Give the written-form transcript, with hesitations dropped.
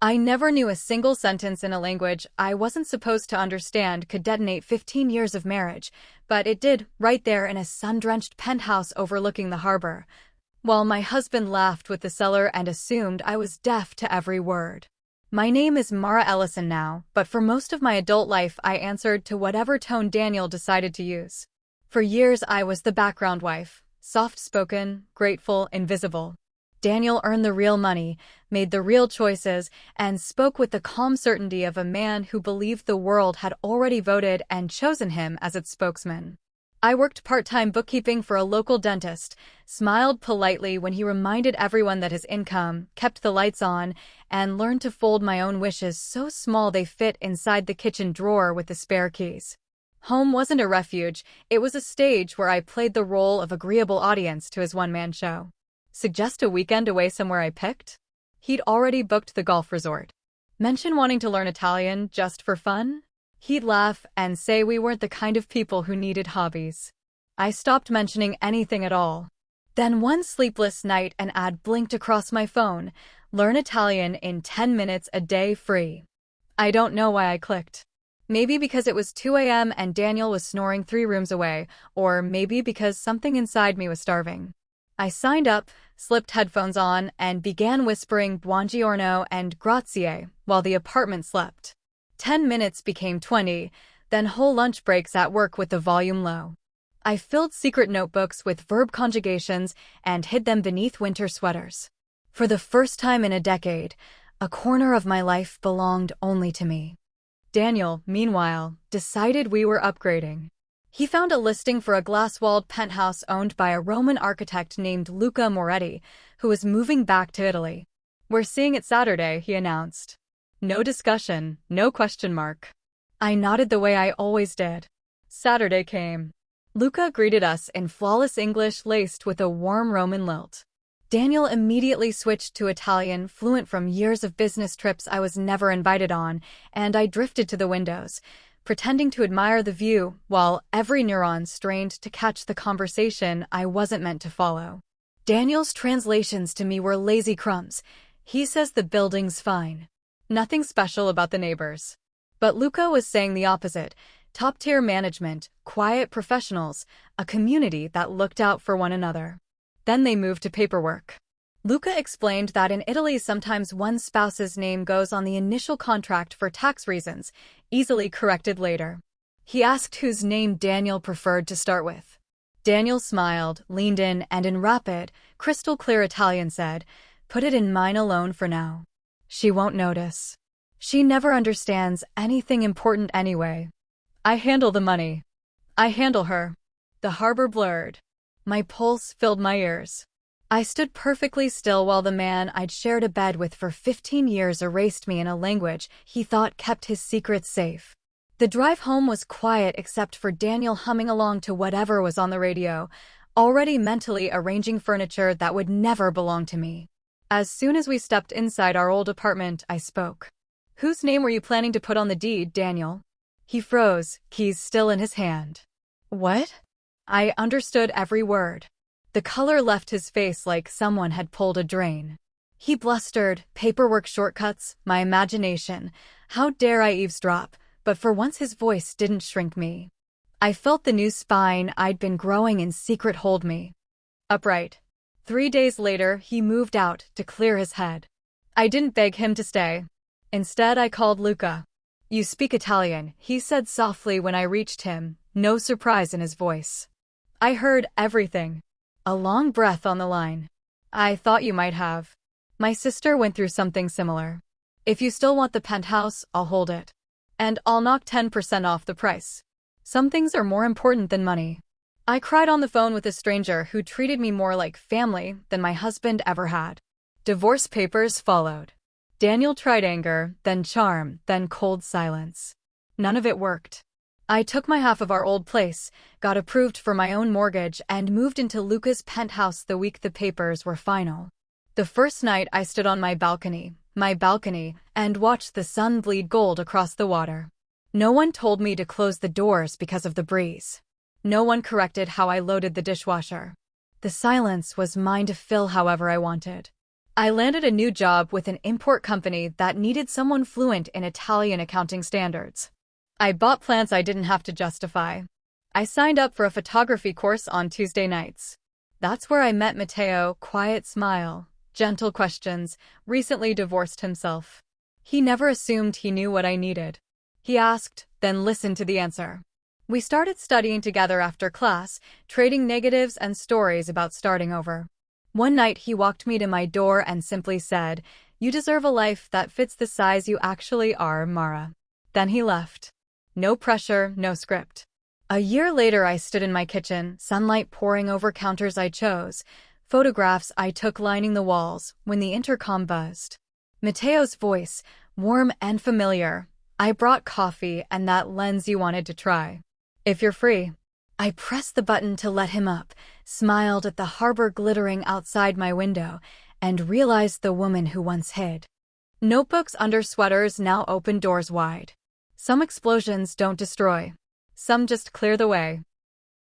I never knew a single sentence in a language I wasn't supposed to understand could detonate 15 years of marriage, but it did, right there in a sun-drenched penthouse overlooking the harbor, while my husband laughed with the seller and assumed I was deaf to every word. My name is Mara Ellison now, but for most of my adult life I answered to whatever tone Daniel decided to use. For years I was the background wife, soft-spoken, grateful, invisible. Daniel earned the real money, made the real choices, and spoke with the calm certainty of a man who believed the world had already voted and chosen him as its spokesman. I worked part-time bookkeeping for a local dentist, smiled politely when he reminded everyone that his income kept the lights on, and learned to fold my own wishes so small they fit inside the kitchen drawer with the spare keys. Home wasn't a refuge, it was a stage where I played the role of agreeable audience to his one-man show. Suggest a weekend away somewhere I picked? He'd already booked the golf resort. Mention wanting to learn Italian just for fun? He'd laugh and say we weren't the kind of people who needed hobbies. I stopped mentioning anything at all. Then one sleepless night an ad blinked across my phone. Learn Italian in 10 minutes a day free. I don't know why I clicked. Maybe because it was 2 a.m. and Daniel was snoring 3 rooms away, or maybe because something inside me was starving. I signed up, slipped headphones on, and began whispering buongiorno and grazie while the apartment slept. 10 minutes became 20, then whole lunch breaks at work with the volume low. I filled secret notebooks with verb conjugations and hid them beneath winter sweaters. For the first time in a decade, a corner of my life belonged only to me. Daniel, meanwhile, decided we were upgrading. He found a listing for a glass-walled penthouse owned by a Roman architect named Luca Moretti, who was moving back to Italy. "We're seeing it Saturday," he announced. No discussion, no question mark. I nodded the way I always did. Saturday came. Luca greeted us in flawless English laced with a warm Roman lilt. Daniel immediately switched to Italian, fluent from years of business trips I was never invited on, and I drifted to the windows, pretending to admire the view, while every neuron strained to catch the conversation I wasn't meant to follow. Daniel's translations to me were lazy crumbs. He says the building's fine. Nothing special about the neighbors. But Luca was saying the opposite. Top-tier management, quiet professionals, a community that looked out for one another. Then they moved to paperwork. Luca explained that in Italy sometimes one spouse's name goes on the initial contract for tax reasons, easily corrected later. He asked whose name Daniel preferred to start with. Daniel smiled, leaned in, and in rapid, crystal-clear Italian said, "Put it in mine alone for now. She won't notice. She never understands anything important anyway. I handle the money. I handle her." The harbor blurred. My pulse filled my ears. I stood perfectly still while the man I'd shared a bed with for 15 years erased me in a language he thought kept his secrets safe. The drive home was quiet except for Daniel humming along to whatever was on the radio, already mentally arranging furniture that would never belong to me. As soon as we stepped inside our old apartment, I spoke. "Whose name were you planning to put on the deed, Daniel?" He froze, keys still in his hand. "What?" I understood every word. The color left his face like someone had pulled a drain. He blustered, "Paperwork shortcuts, my imagination. How dare I eavesdrop?" But for once his voice didn't shrink me. I felt the new spine I'd been growing in secret hold me. Upright. 3 days later, he moved out to clear his head. I didn't beg him to stay. Instead, I called Luca. "You speak Italian," he said softly when I reached him, no surprise in his voice. I heard everything. A long breath on the line. "I thought you might have. My sister went through something similar. If you still want the penthouse, I'll hold it. And I'll knock 10% off the price. Some things are more important than money." I cried on the phone with a stranger who treated me more like family than my husband ever had. Divorce papers followed. Daniel tried anger, then charm, then cold silence. None of it worked. I took my half of our old place, got approved for my own mortgage, and moved into Luca's penthouse the week the papers were final. The first night I stood on my balcony, and watched the sun bleed gold across the water. No one told me to close the doors because of the breeze. No one corrected how I loaded the dishwasher. The silence was mine to fill however I wanted. I landed a new job with an import company that needed someone fluent in Italian accounting standards. I bought plants I didn't have to justify. I signed up for a photography course on Tuesday nights. That's where I met Matteo, quiet smile, gentle questions, recently divorced himself. He never assumed he knew what I needed. He asked, then listened to the answer. We started studying together after class, trading negatives and stories about starting over. One night he walked me to my door and simply said, "You deserve a life that fits the size you actually are, Mara." Then he left. No pressure, no script. A year later I stood in my kitchen, sunlight pouring over counters I chose, photographs I took lining the walls, when the intercom buzzed. Matteo's voice, warm and familiar. "I brought coffee and that lens you wanted to try. If you're free." I pressed the button to let him up, smiled at the harbor glittering outside my window, and realized the woman who once hid. Notebooks under sweaters now opened doors wide. Some explosions don't destroy. Some just clear the way.